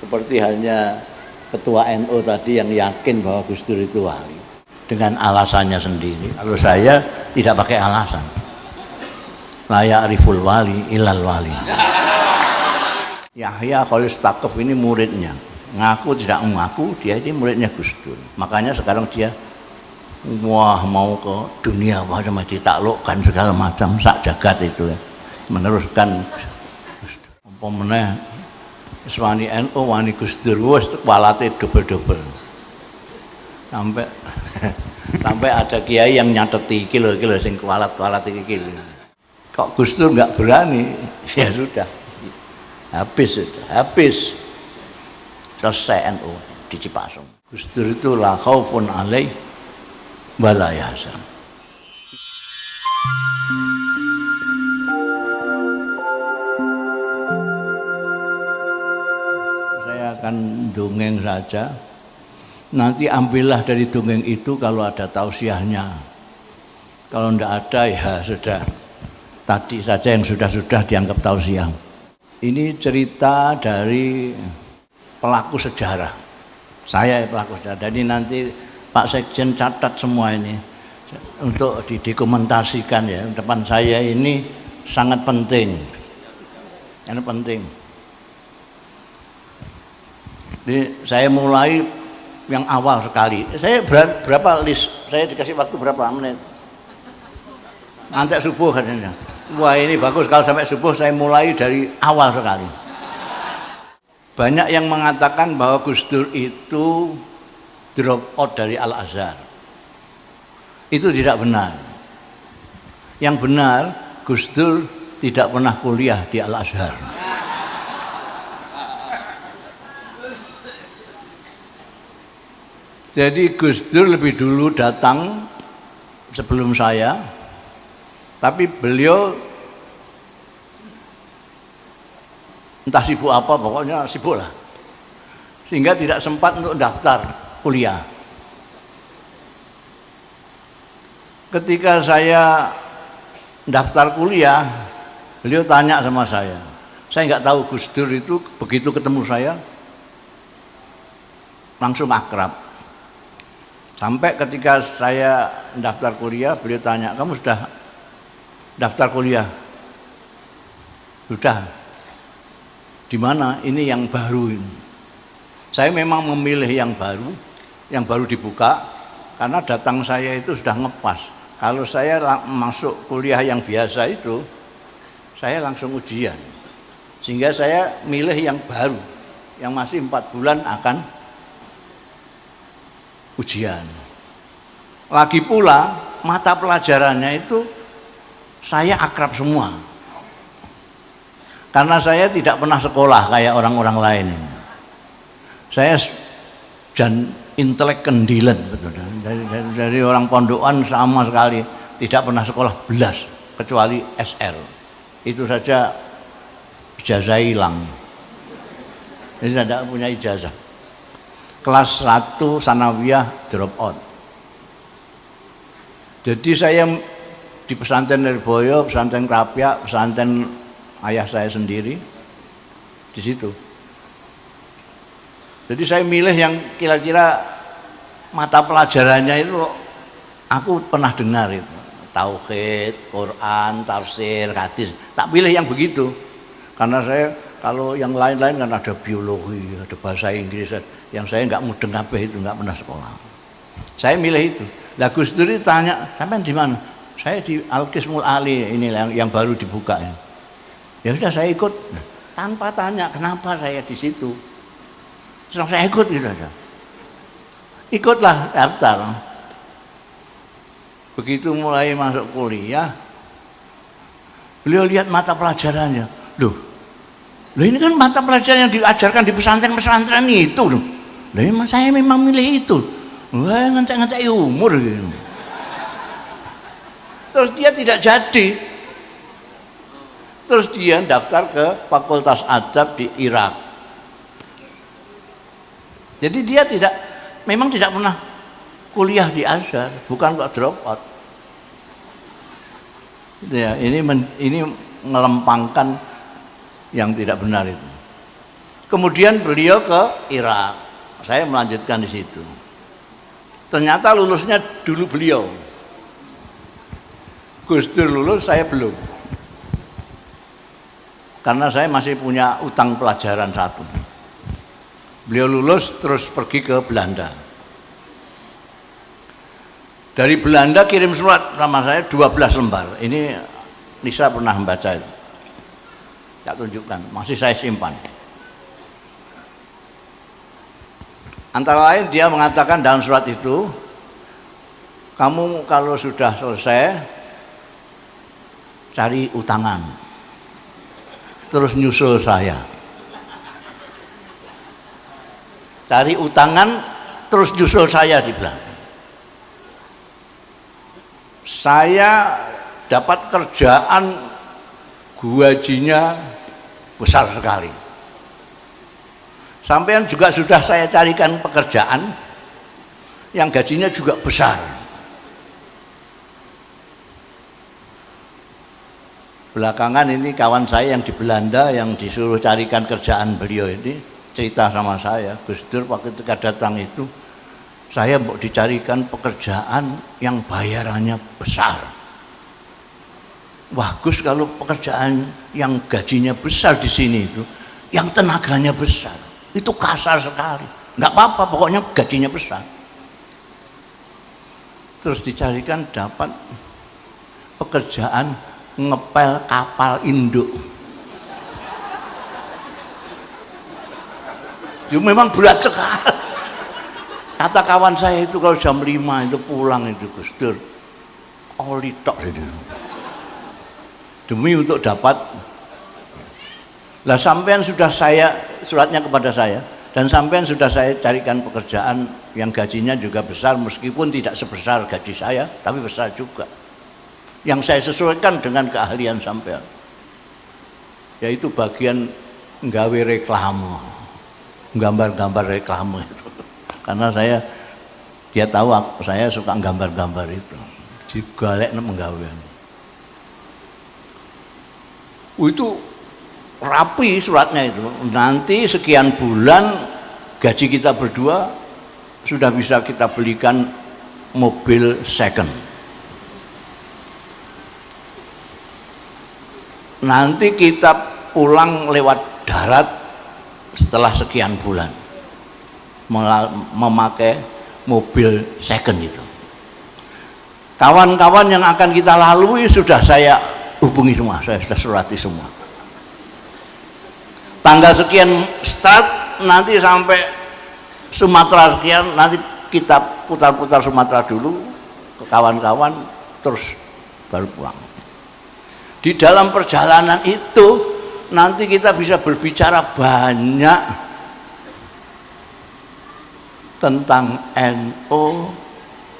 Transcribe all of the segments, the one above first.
Seperti halnya Ketua NU tadi yang yakin bahwa Gus Dur itu wali dengan alasannya sendiri. Kalau saya tidak pakai alasan. La ya'riful wali ilal wali. Yahya Khalil Stakuf ini muridnya, ngaku tidak mengaku dia ini muridnya Gus Dur. Makanya sekarang dia wah mau ke dunia macam ditaklukkan segala macam sak jagat itu ya. Meneruskan Gus Dur. Apa meneh wani NU wani Gus Dur wis kualate double-double. Sampai ada kiai yang nyateti iki lho sing kualat-kualat iki lho. Kok Gus Dur enggak berani? Ya sudah. Habis. Selesai NU di Cipasung. Gus Dur itu la khaufun alaih wa la yahzan. Saya akan dongeng saja. Nanti ambillah dari dongeng itu kalau ada tausiahnya. Kalau tidak ada ya sudah. Tadi saja yang sudah-sudah dianggap tausiah. Ini cerita dari pelaku sejarah. Saya pelaku sejarah. Jadi nanti Pak Sekjen catat semua ini untuk didokumentasikan ya. Depan saya ini sangat penting. Ini penting. Jadi saya mulai yang awal sekali. Saya berapa list? Saya dikasih waktu berapa menit? Nanti subuh katanya. Wah ini bagus kalau sampai subuh saya mulai dari awal sekali. Banyak yang mengatakan bahwa Gus Dur itu drop out dari Al-Azhar. Itu tidak benar. Yang benar Gus Dur tidak pernah kuliah di Al-Azhar. Jadi Gus Dur lebih dulu datang sebelum saya. Tapi beliau entah sibuk apa, pokoknya sibuk lah. Sehingga tidak sempat untuk daftar kuliah. Ketika saya daftar kuliah, beliau tanya sama saya. Saya nggak tahu Gus Dur itu begitu ketemu saya langsung akrab. Sampai ketika saya daftar kuliah, beliau tanya, kamu sudah daftar kuliah? Sudah. Di mana? Ini yang baru ini. Saya memang memilih yang baru dibuka karena datang saya itu sudah ngepas. Kalau saya masuk kuliah yang biasa itu, saya langsung ujian. Sehingga saya milih yang baru, yang masih 4 bulan akan ujian. Lagi pula mata pelajarannya itu saya akrab semua. Karena saya tidak pernah sekolah kayak orang-orang lain. Saya dan intelek kendilan betul. Dari orang pondokan sama sekali tidak pernah sekolah belas kecuali SR. Itu saja ijazah hilang. Jadi saya tidak punya ijazah. Kelas 1 sanawiyah drop out. Jadi saya di pesantren Lirboyo, pesantren Krapyak, pesantren ayah saya sendiri di situ. Jadi saya milih yang kira-kira mata pelajarannya itu aku pernah dengar itu. Tauhid, Quran, tafsir, hadis. Tak pilih yang begitu. Karena saya kalau yang lain-lain kan ada biologi, ada bahasa Inggris, yang saya nggak mudeng kabeh itu, nggak pernah sekolah. Saya milih itu. Lah Gus Dur tanya, sampean di mana? Saya di Al-Qismul Ali ini yang baru dibuka ya. Ya sudah saya ikut tanpa tanya kenapa saya di situ. Terus saya ikut gitu saja. Ikutlah daftar. Begitu mulai masuk kuliah, beliau lihat mata pelajarannya. Loh ini kan mata pelajaran yang diajarkan di pesantren-pesantren itu loh. Loh saya memang milih itu. Wah ngantek-ngantek umur gitu. Terus dia tidak jadi. Terus dia daftar ke Fakultas Adab di Irak. Jadi dia memang tidak pernah kuliah di Azhar, bukan kok drop out. Gitu ya, ini ngelempangkan yang tidak benar itu. Kemudian beliau ke Irak, saya melanjutkan di situ. Ternyata lulusnya dulu beliau. Gus Dur lulus, saya belum. Karena saya masih punya utang pelajaran satu. Beliau lulus terus pergi ke Belanda. Dari Belanda kirim surat sama saya 12 lembar. Ini Nisa pernah membaca itu. Tak tunjukkan, masih saya simpan. Antara lain dia mengatakan dalam surat itu, kamu kalau sudah selesai cari utangan, terus nyusul saya. Cari utangan, terus nyusul saya, dibilang. Saya dapat kerjaan gajinya besar sekali. Sampean juga sudah saya carikan pekerjaan yang gajinya juga besar. Belakangan ini kawan saya yang di Belanda yang disuruh carikan kerjaan beliau ini cerita sama saya, Gus Dur waktu ketika datang itu saya mau dicarikan pekerjaan yang bayarannya besar. Wah Gus, kalau pekerjaan yang gajinya besar di sini itu, yang tenaganya besar, itu kasar sekali. Nggak apa-apa, pokoknya gajinya besar. Terus dicarikan dapat pekerjaan ngepel kapal induk. Itu memang berat sekali. Kata kawan saya itu kalau jam 5 itu pulang itu Gus Dur, oli tok itu. Demi untuk dapat. Lah sampean sudah saya, suratnya kepada saya, dan sampean sudah saya carikan pekerjaan yang gajinya juga besar, meskipun tidak sebesar gaji saya, tapi besar juga. Yang saya sesuaikan dengan keahlian sampean, yaitu bagian nggawe reklame, gambar-gambar reklame itu. Karena dia tahu saya suka gambar-gambar itu, digalekno menggawean. Itu rapi suratnya itu. Nanti sekian bulan gaji kita berdua sudah bisa kita belikan mobil second. Nanti kita pulang lewat darat setelah sekian bulan memakai mobil second itu. Kawan-kawan yang akan kita lalui sudah saya hubungi semua, saya sudah surati semua. Tanggal sekian start, nanti sampai Sumatera sekian, nanti kita putar-putar Sumatera dulu ke kawan-kawan, terus baru pulang. Di dalam perjalanan itu nanti kita bisa berbicara banyak tentang NU,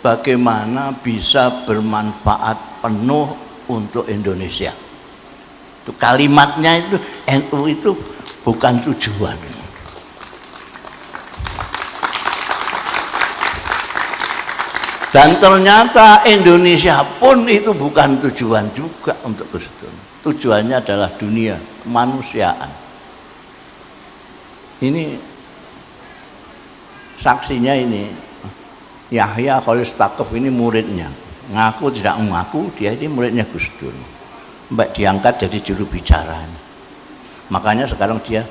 bagaimana bisa bermanfaat penuh untuk Indonesia. Itu kalimatnya itu, NU itu bukan tujuan. Dan ternyata Indonesia pun itu bukan tujuan juga untuk Gus Dur. Tujuannya adalah dunia, kemanusiaan. Ini saksinya ini, Yahya Khalil Stakuf ini muridnya. Ngaku tidak mengaku, dia ini muridnya Gus Dur. Mbak diangkat jadi juru bicara. Makanya sekarang dia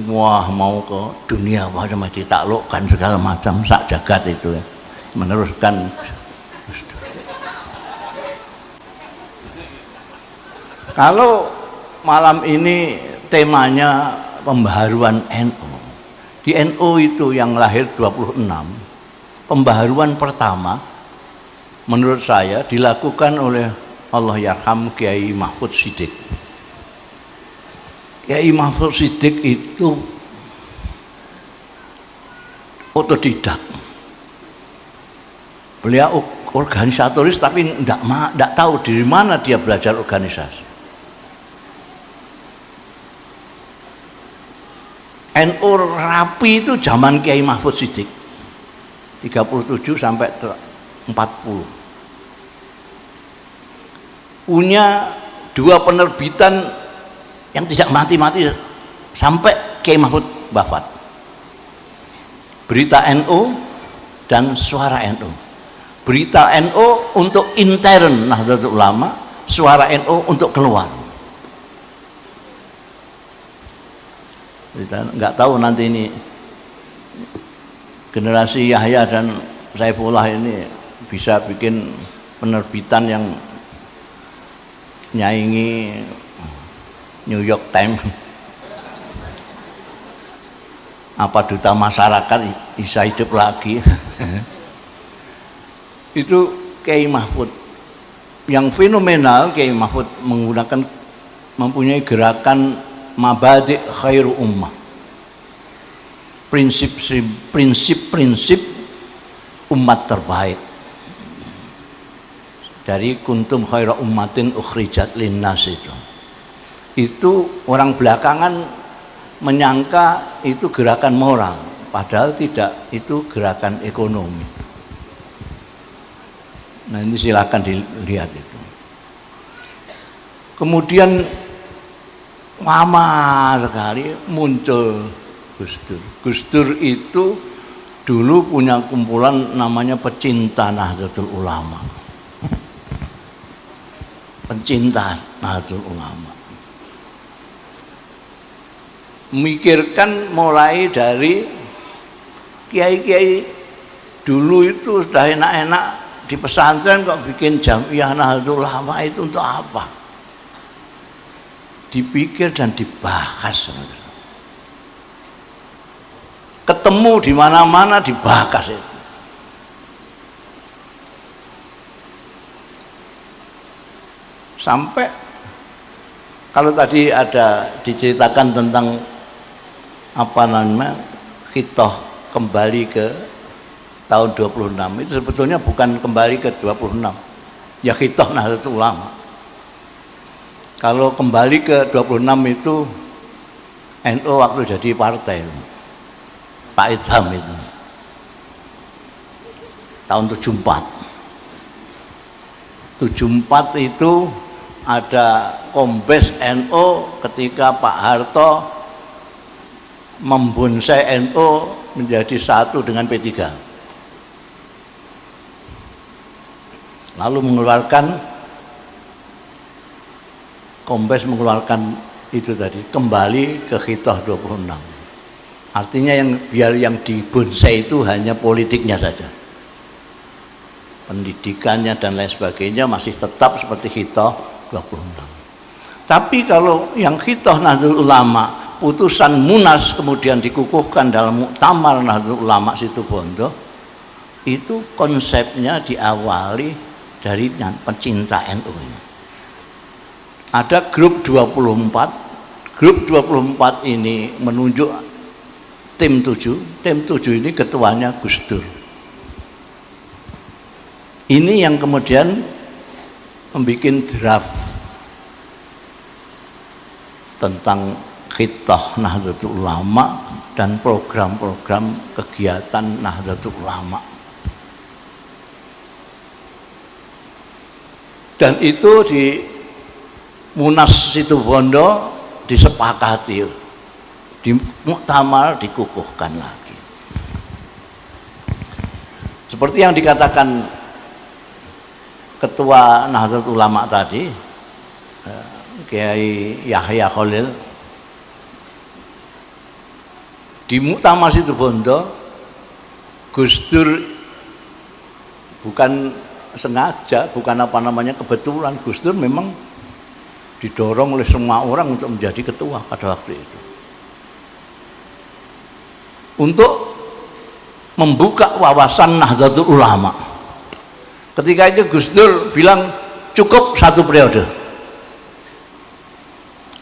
wah mau ke dunia, macam ditaklukkan segala macam, sak jagat itu ya, meneruskan. Kalau malam ini temanya pembaharuan NU, di NU itu yang lahir 26, pembaharuan pertama menurut saya dilakukan oleh Allahyarham Kiai Mahfud Siddiq. Kiai Mahfud Siddiq itu otodidak. Beliau organisatoris tapi tidak tahu dari mana dia belajar organisasi. NU rapi itu zaman Kiai Mahfud Siddiq 37 sampai 40. Punya 2 penerbitan yang tidak mati-mati sampai Kiai Mahfud wafat. Berita NU dan suara NU. Berita NU untuk intern Nahdlatul Ulama, suara NU untuk keluar. Kita nggak tahu nanti ini generasi Yahya dan Saifullah ini bisa bikin penerbitan yang nyaingi New York Times. Apa duta masyarakat bisa hidup lagi. Itu Kiai Mahfud yang fenomenal. Kiai Mahfud mempunyai gerakan mabadi' khairu ummah, prinsip-prinsip umat terbaik. Dari kuntum khairu ummatin ukhrijat linnas itu orang belakangan menyangka itu gerakan moral, padahal tidak, itu gerakan ekonomi. Nah ini silakan dilihat itu. Kemudian lama sekali muncul Gus Dur. Gus Dur itu dulu punya kumpulan namanya Pecinta Nahdlatul Ulama. Pencinta Nahdlatul Ulama. Memikirkan mulai dari kiai-kiai dulu itu sudah enak-enak di pesantren kok bikin Jamiah Nahdlatul Ulama, itu untuk apa? Dipikir dan dibahas. Ketemu di mana-mana dibahas itu. Sampai kalau tadi ada diceritakan tentang apa namanya khitoh kembali ke tahun 26, itu sebetulnya bukan kembali ke 26, ya khitoh Nahdlatul Ulama. Kalau kembali ke 26 itu NU waktu jadi partai, Pak Idham itu tahun 74 itu ada Kombes NU ketika Pak Harto membonsai NU menjadi satu dengan P3, lalu Kombes mengeluarkan itu tadi, kembali ke khitoh 26. Artinya biar yang dibonsai itu hanya politiknya saja, pendidikannya dan lain sebagainya masih tetap seperti khitoh 26. Tapi kalau yang khitoh Nahdlatul Ulama, putusan Munas kemudian dikukuhkan dalam Muktamar Nahdlatul Ulama Situbondo, itu konsepnya diawali dari pencinta NU ini. Ada grup 24. Grup 24 ini menunjuk tim 7. Tim 7 ini ketuanya Gus Dur. Ini yang kemudian membuat draft tentang khitoh Nahdlatul Ulama dan program-program kegiatan Nahdlatul Ulama. Dan itu di Munas Situbondo disepakati, di Muktamar dikukuhkan lagi. Seperti yang dikatakan Ketua Nahdlatul Ulama tadi, Kiai Yahya Khalil, di Muktamar Situbondo Gus Dur bukan sengaja, bukan kebetulan, Gus Dur memang didorong oleh semua orang untuk menjadi ketua pada waktu itu, untuk membuka wawasan Nahdlatul Ulama. Ketika itu Gus Dur bilang cukup 1 periode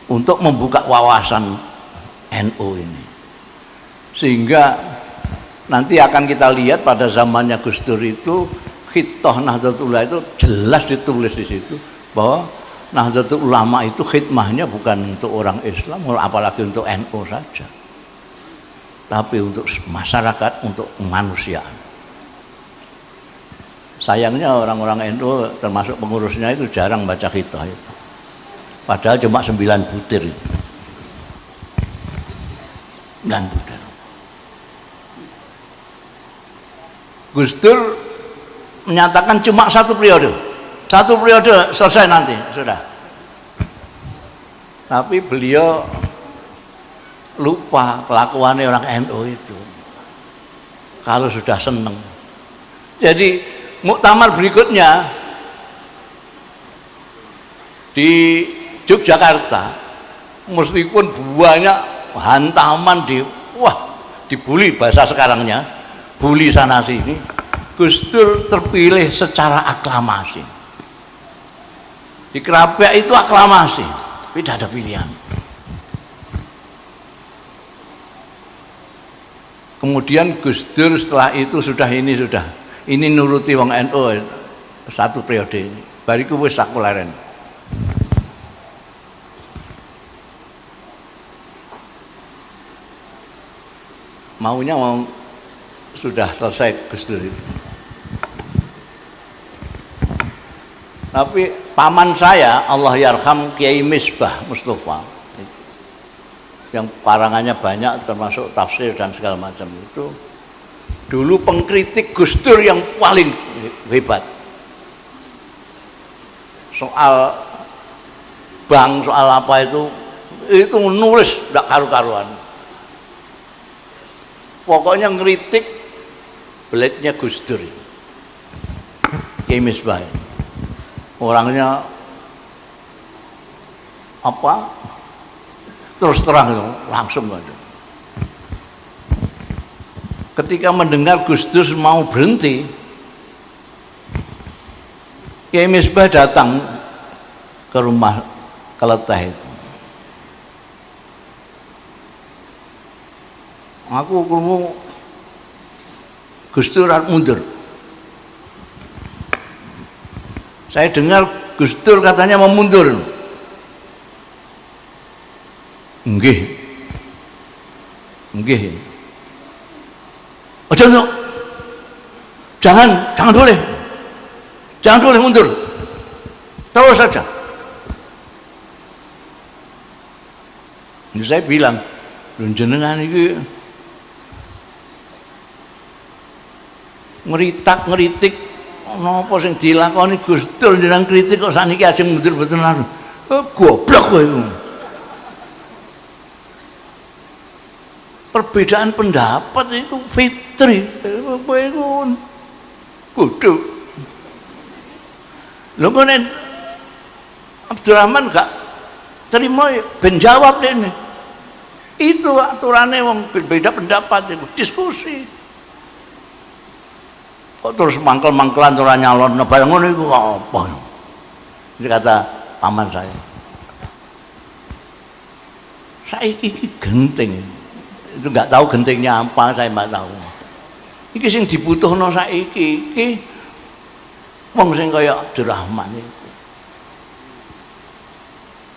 untuk membuka wawasan NU ini, sehingga nanti akan kita lihat pada zamannya Gus Dur itu khitoh Nahdlatul Ulama itu jelas ditulis di situ bahwa Nahdlatul Ulama itu khidmahnya bukan untuk orang Islam, apalagi untuk NU saja, tapi untuk masyarakat, untuk kemanusiaan. Sayangnya orang-orang NU termasuk pengurusnya itu jarang baca khitoh itu, padahal cuma 9 butir. dan Buddha. Gus Dur menyatakan cuma satu periode selesai nanti sudah. Tapi beliau lupa kelakuannya orang NU itu. Kalau sudah seneng. Jadi muktamar berikutnya di Yogyakarta, meskipun banyak hantaman dibully bahasa sekarangnya, bully sana sini, Gus Dur terpilih secara aklamasi. Di Krapek itu aklamasi, tidak ada pilihan. Kemudian Gus Dur setelah itu ini nuruti wong NU satu periode ini. Bariku wis sakularen. Maunya sudah selesai Gus Dur itu. Tapi paman saya Allah yarham Kiai Misbah Mustafa yang karangannya banyak termasuk tafsir dan segala macam itu dulu pengkritik Gus Dur yang paling hebat soal bank, soal apa itu nulis tidak karu-karuan, pokoknya ngeritik beletnya Gus Dur. Kiai Misbah orangnya apa terus terang itu langsung aja. Ketika mendengar Gus Dur mau berhenti, Kiai Misbah datang ke rumah Keleteh itu. Aku krungu Gus Dur mundur. Saya dengar Gus Dur katanya mau mundur. Nggih. Jangan boleh mundur. Terus saja. Ini saya bilang, jenengan ini ngeritik napa sing dilakoni Gus Dur jenengan kritik kok saniki ajeng mundur mboten anu. Goblok kowe iku. Perbedaan pendapat itu fitri, kowe iku bodoh. Lho kok Abdurrahman gak terima ben jawab dene. Itu aturannya wong beda pendapat itu diskusi. Kok terus mangkel-mangkelan ora nyalon barang ngono iku apa? Ini kata paman saya. Saiki iki genting. Itu enggak tahu gentingnya apa, saya enggak tahu. Iki sing dibutuhno saiki iki wong sing kaya Abdurrahman itu.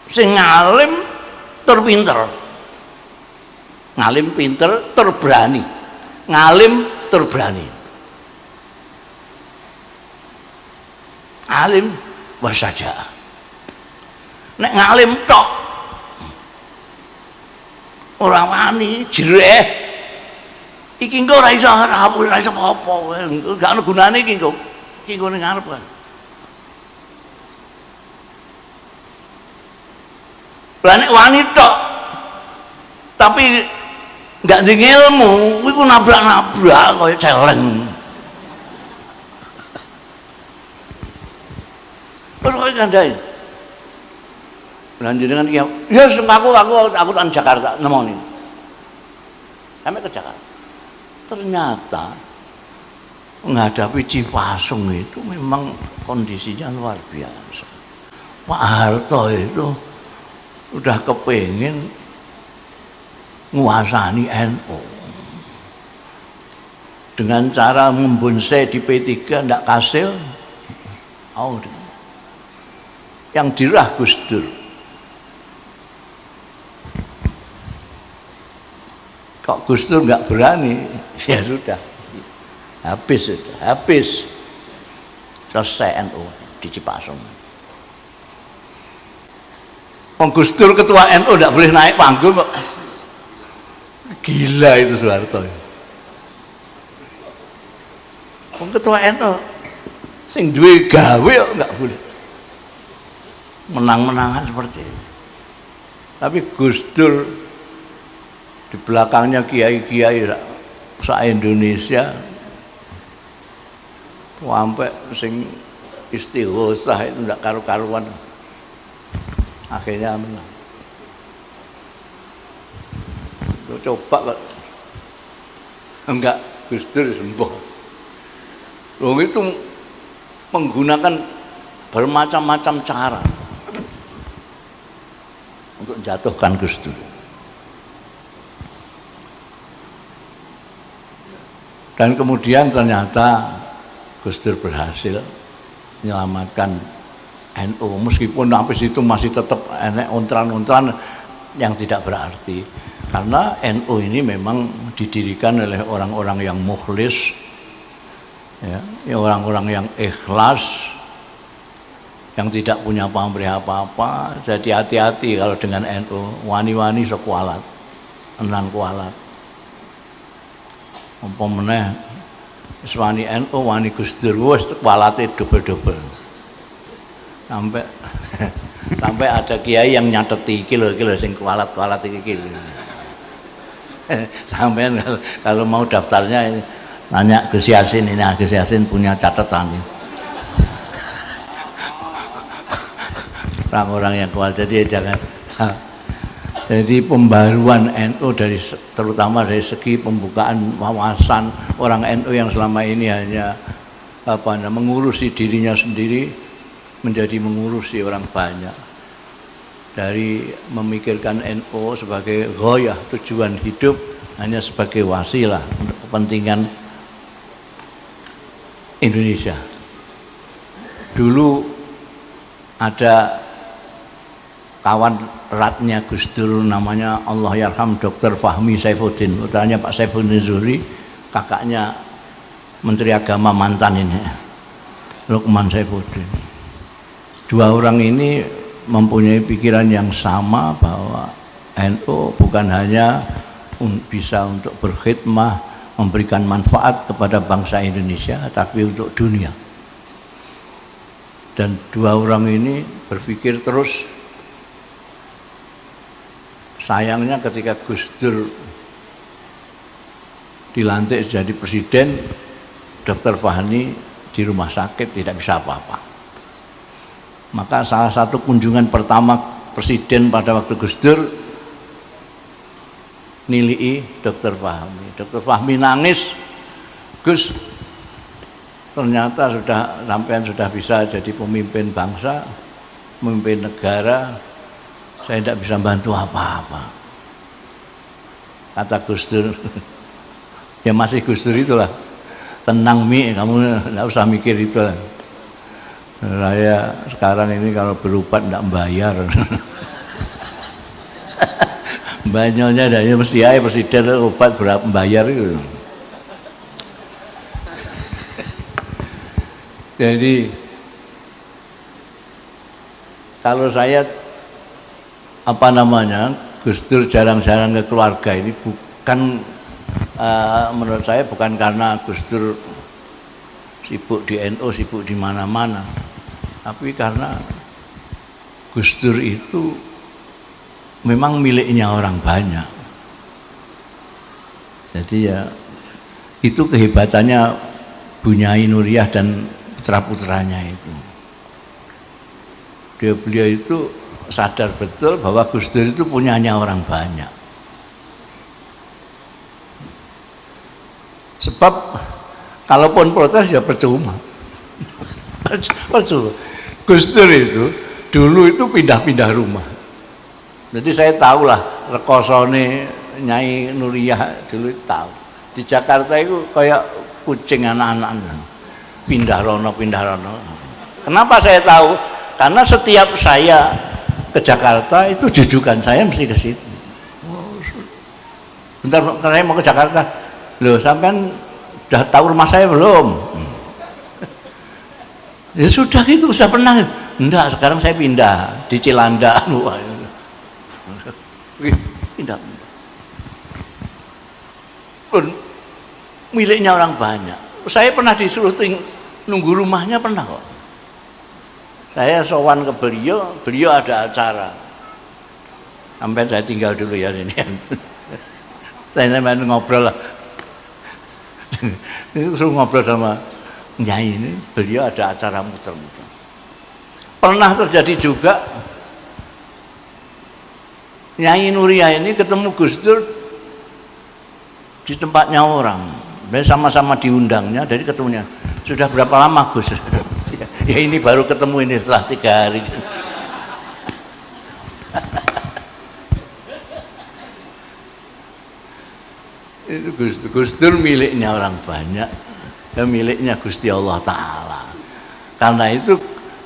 Sing ngalim tur pinter. Ngalim pinter tur berani. Ngalim tur berani. Alim wasaja. Nek ngalim tok ora wani jereh. Iki engko ora iso ora iso apa-apa. Gak ono gunane iki engko. Iki engko ning ngarep kan. Lah nek wani tok tapi enggak ndek ilmu, kuwi ku nabrak-nabrak kaya celeng. Terus kok kandhane. Lan jenengan iki ya aku tan Jakarta nemoni. Sampai ke Jakarta. Ternyata menghadapi Cipasung itu memang kondisinya luar biasa. Pak Harto itu udah kepengin nguasani NU dengan cara membonsai di P3 ndak kasil. Yang dirah Gus Dur. Kok Gus Dur nggak berani, ya sudah, habis selesai NU di Cipasung. Gus Dur ketua NU nggak boleh naik panggung kok. Gila itu Soeharto. Ketua NU sing duwe gawe kok enggak boleh menang-menangan seperti ini. Tapi Gus Dur di belakangnya kiai-kiai se-Indonesia sampai sing istighosah itu enggak karu-karuan. Akhirnya menang. Coba kok enggak Gus Dur sembuh. Loh itu menggunakan bermacam-macam cara untuk menjatuhkan Gus Dur. Dan kemudian ternyata Gus Dur berhasil menyelamatkan NU, meskipun sampai situ masih tetap enek ontran-ontran yang tidak berarti. Karena NU ini memang didirikan oleh orang-orang yang mukhlis, ya, orang-orang yang ikhlas, yang tidak punya pamrih apa-apa. Jadi hati-hati kalau dengan NU, wani-wani sekualat, enan kualat. Umpamane wis wani NU, wani Gus Dur, wis kualate double-double. Sampai ada kiai yang nyateti kilo sing kualat-kualat iki. Sampai kalau mau daftarnya ini nanya Gus Yasin, ini Gus Yasin punya catatan ini. Orang-orang yang kuat, jadi jangan. Jadi pembaruan NU terutama dari segi pembukaan wawasan orang NU yang selama ini hanya mengurusi dirinya sendiri menjadi mengurusi orang banyak. Dari memikirkan NU sebagai ghoyah, tujuan hidup, hanya sebagai wasilah untuk kepentingan Indonesia. Dulu ada kawan eratnya Gus Dur namanya Allah yarham Dr. Fahmi Saifuddin, putranya Pak Saifuddin Zuhri, kakaknya Menteri Agama mantan ini Lukman Saifuddin. Dua orang ini mempunyai pikiran yang sama bahwa NU bukan hanya bisa untuk berkhidmah, memberikan manfaat kepada bangsa Indonesia, tapi untuk dunia. Dan dua orang ini berpikir terus. Sayangnya ketika Gus Dur dilantik jadi presiden, Dr. Fahmi di rumah sakit tidak bisa apa-apa. Maka salah satu kunjungan pertama presiden pada waktu Gus Dur nilai Dr. Fahmi. Dr. Fahmi nangis, Gus, ternyata sampean sudah bisa jadi pemimpin bangsa, pemimpin negara, saya tidak bisa bantu apa-apa. Kata Gus Dur, ya masih Gus Dur itulah, tenang Mi, kamu tidak usah mikir itu lah. Saya sekarang ini kalau berobat tidak membayar. Banyaknya dari mesti aja presiden obat berapa membayar itu. Jadi kalau saya Gus Dur jarang-jarang ke keluarga ini bukan menurut saya bukan karena Gus Dur sibuk di NU, sibuk di mana-mana, tapi karena Gus Dur itu memang miliknya orang banyak. Jadi ya itu kehebatannya Bunyai Nuriyah dan putra-putranya itu. Beliau itu sadar betul bahwa Gus Dur itu punyanya orang banyak. Sebab kalaupun protes ya percuma. Percuma. Gus Dur itu dulu itu pindah-pindah rumah. Jadi saya tahulah rekosone Nyai Nuriyah dulu tahu. Di Jakarta itu kayak kucing anak-anak. Pindah rono. Kenapa saya tahu? Karena setiap saya ke Jakarta itu jujukan saya mesti ke situ. Bentar, saya mau ke Jakarta. Loh, sampean udah tahu rumah saya belum? Ya sudah gitu, sudah pernah. Enggak, sekarang saya pindah di Cilandak. Pindah. pun miliknya orang banyak. Saya pernah disuruh nunggu rumahnya, pernah kok. Saya sowan ke beliau, beliau ada acara. Sampai saya tinggal dulu ya sini. Saya ngobrol lah. Suruh ngobrol sama Nyai ini, beliau ada acara muter-muter. Pernah terjadi juga Nyai Nuria ini ketemu Gus Dur di tempatnya orang. Dan sama-sama diundangnya, dari ketemunya. Sudah berapa lama Gus? Ya ini baru ketemu ini setelah 3 hari. Itu Gus Dur miliknya orang banyak, dan miliknya Gusti Allah Ta'ala. Karena itu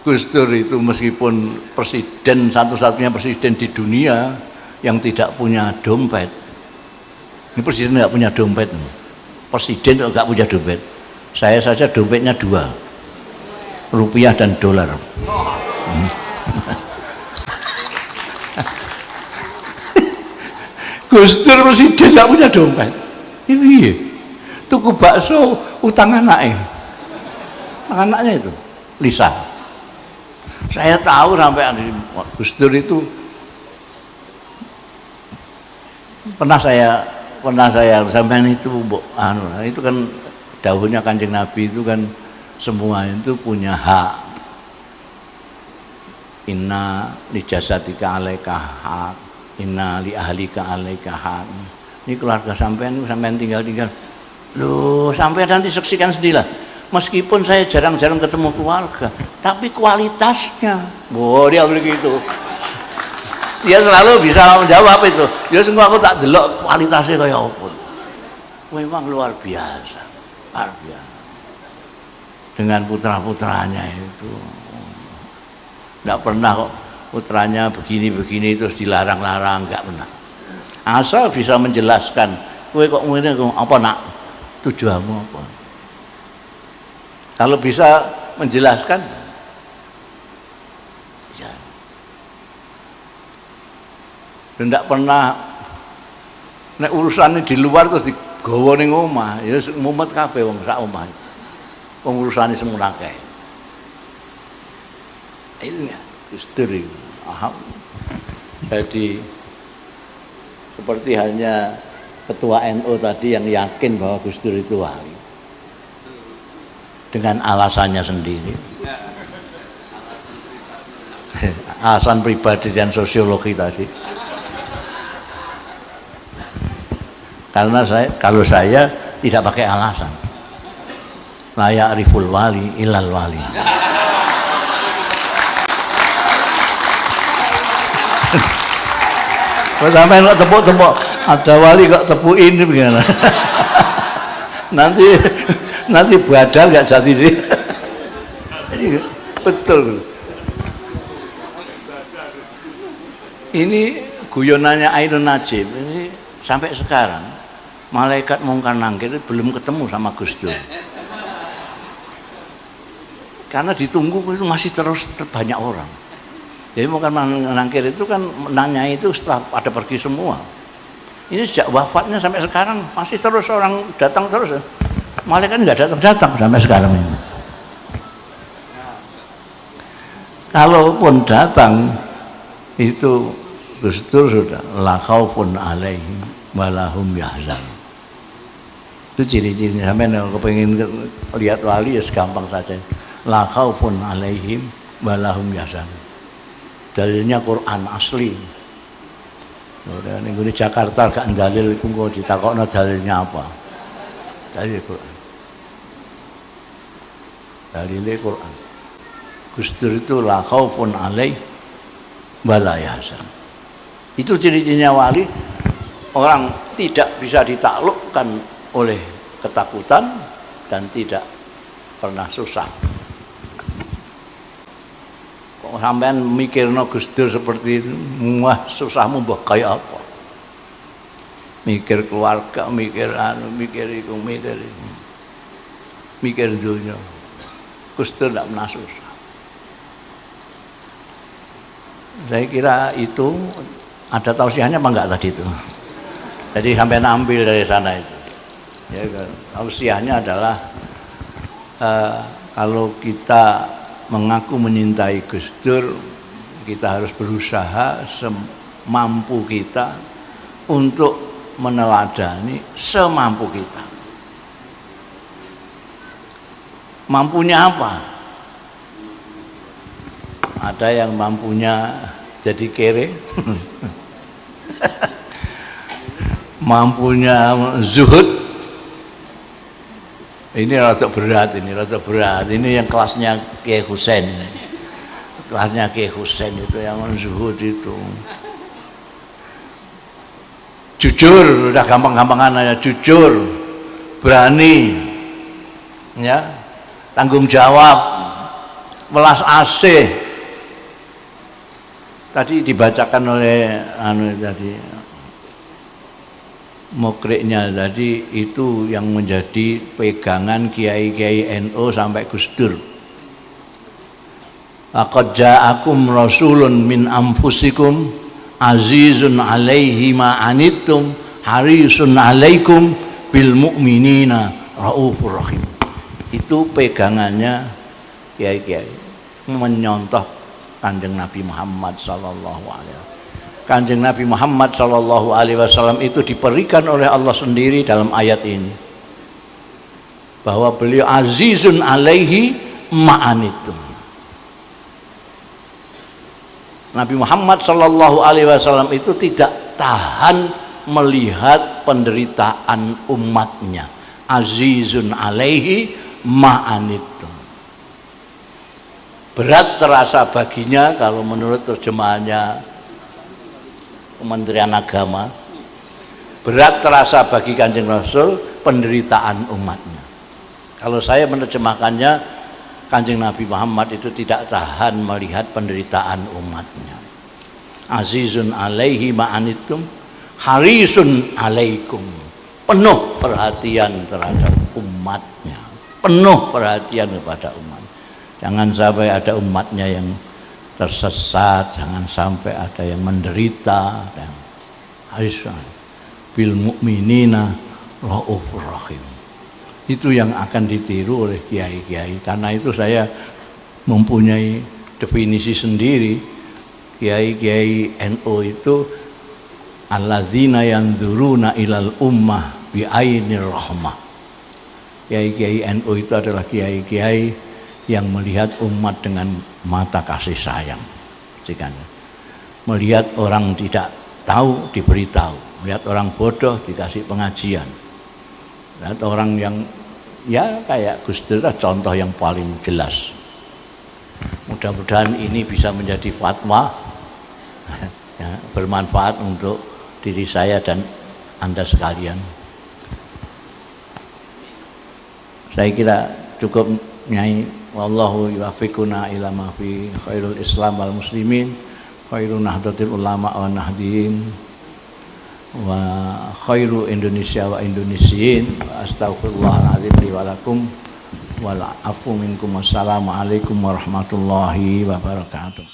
Gus Dur itu meskipun presiden, satu-satunya presiden di dunia yang tidak punya dompet. Ini presiden nggak punya dompet. Presiden nggak punya dompet. Saya saja dompetnya 2, rupiah dan dolar. Gus Dur presiden nggak punya dompet. Ini tuku bakso utang anaknya. Anaknya itu Lisa. Saya tahu sampai Gus Dur itu pernah saya sampai itu itu kan dahulunya Kanjeng Nabi itu kan semua itu punya hak. Inna li jasadika alaika hak, inna li ahlika alaika hak. Ini keluarga sampean tinggal. Loh, sampai nanti saksikan sendirilah. Meskipun saya jarang-jarang ketemu keluarga, tapi kualitasnya, dia begitu. Dia selalu bisa menjawab itu. Dia semua aku tak delok kualitasnya kayak apa. Memang luar biasa. Luar biasa. Dengan putra-putranya itu. Enggak pernah kok putranya begini-begini terus dilarang-larang, enggak pernah. Asal bisa menjelaskan, kowe kok ngene apa nak? Tujuanmu apa? Kalau bisa menjelaskan, ya. Dan tidak pernah nek urusannya di luar terus digawa ning omah, ya mumet kabeh wong sak omah. Wong urusane semono akeh. Itu ya, Gus Dur. Jadi seperti halnya ketua NU tadi yang yakin bahwa Gus Dur itu wali. Dengan alasannya sendiri. Alasan pribadi dan sosiologi tadi. Karena kalau saya tidak pakai alasan. La ya'riful wali ilal wali. Sampai kok tepuk-tepuk, ada wali kok tepuin bagaimana? nanti badal nggak jadi sih. Betul. Ini guyonannya Ainun Najib ini sampai sekarang malaikat mungkar nangkir belum ketemu sama Gus Dur. Karena ditunggu itu masih terus banyak orang. Jadi mungkar nangkir itu kan nanya itu setelah ada pergi semua. Ini sejak wafatnya sampai sekarang masih terus orang datang terus. Malaikat nggak datang sampai sekarang ini. Kalaupun datang itu Gus Dur sudah la khaufun alaihim wa lahum yahzan. Itu ciri-cirinya. Sampai kalau pengen lihat wali ya segampang saja. La khaufun alaihim wa lahum yahzan. Dalilnya Quran asli. Udah ning di Jakarta gak dalil iku kok ditakokno dalilnya apa? Dalil Quran. Dalil Quran. Gus Dur itu la khaufun alaih wa la yahzan. Itu ciri-cirinya wali, orang tidak bisa ditaklukkan oleh ketakutan dan tidak pernah susah. Kok sampean mikirno Gus Dur seperti itu, wah susahmu mbah kaya apa? Mikir keluarga, mikir iku, mikir dunia. Gus Dur tidak pernah susah. Saya kira itu ada tausiahnya apa enggak tadi itu? Jadi sampai ambil dari sana itu. Ya, tausiahnya adalah kalau kita mengaku menyintai Gus Dur, kita harus berusaha semampu kita untuk meneladani semampu kita. Mampunya apa? Ada yang mampunya jadi kere, mampunya zuhud. Ini rada berat, ini yang kelasnya Kiai Husain ini. Kelasnya Kiai Husain itu yang zuhud itu. Jujur, udah gampang-gampangan aja, jujur, berani, ya, tanggung jawab, welas asih. Tadi dibacakan oleh tadi Mokriknya tadi itu yang menjadi pegangan kiai-kiai NU sampai Gus Dur. Laqad ja'akum rasulun min anfusikum azizun 'alaihi ma anittum harisun 'alaikum bil mu'minina raufur rahim. Itu pegangannya kiai-kiai menyontoh Kanjeng Nabi Muhammad sallallahu alaihi wasallam. Kanjeng Nabi Muhammad Shallallahu Alaihi Wasallam itu diberikan oleh Allah sendiri dalam ayat ini bahwa beliau azizun alaihi ma'anitum. Nabi Muhammad Shallallahu Alaihi Wasallam itu tidak tahan melihat penderitaan umatnya. Azizun alaihi ma'anitum. Berat terasa baginya kalau menurut terjemahannya Kementerian Agama, berat terasa bagi Kanjeng Rasul penderitaan umatnya. Kalau saya menerjemahkannya, Kanjeng Nabi Muhammad itu tidak tahan melihat penderitaan umatnya. Azizun alaihi ma'anitum harisun alaikum, penuh perhatian terhadap umatnya, penuh perhatian kepada umat. Jangan sampai ada umatnya yang tersesat, jangan sampai ada yang menderita. Dan Aisyah bil mu'minina raufur rahim. Itu yang akan ditiru oleh kiai-kiai. Karena itu saya mempunyai definisi sendiri. Kiai-kiai NU itu alladzina yanzuruna ilal ummah bi ainir rahmah. Kiai-kiai NU itu adalah kiai-kiai yang melihat umat dengan mata kasih sayang. Melihat orang tidak tahu diberitahu, melihat orang bodoh dikasih pengajian, melihat orang yang ya kayak Gus Dur contoh yang paling jelas. Mudah-mudahan ini bisa menjadi fatwa ya, bermanfaat untuk diri saya dan Anda sekalian. Saya kira cukup, Nyai. Wallahu yuwaffiquna ila ma fi khairul Islam wal muslimin, khairu nahdlatil ulama wa nahdiin, wa khairu Indonesia wa Indonesiin. Astaghfirullahaladzim li wa lakum wal afu minkum. Wassalamualaikum warahmatullahi wabarakatuh.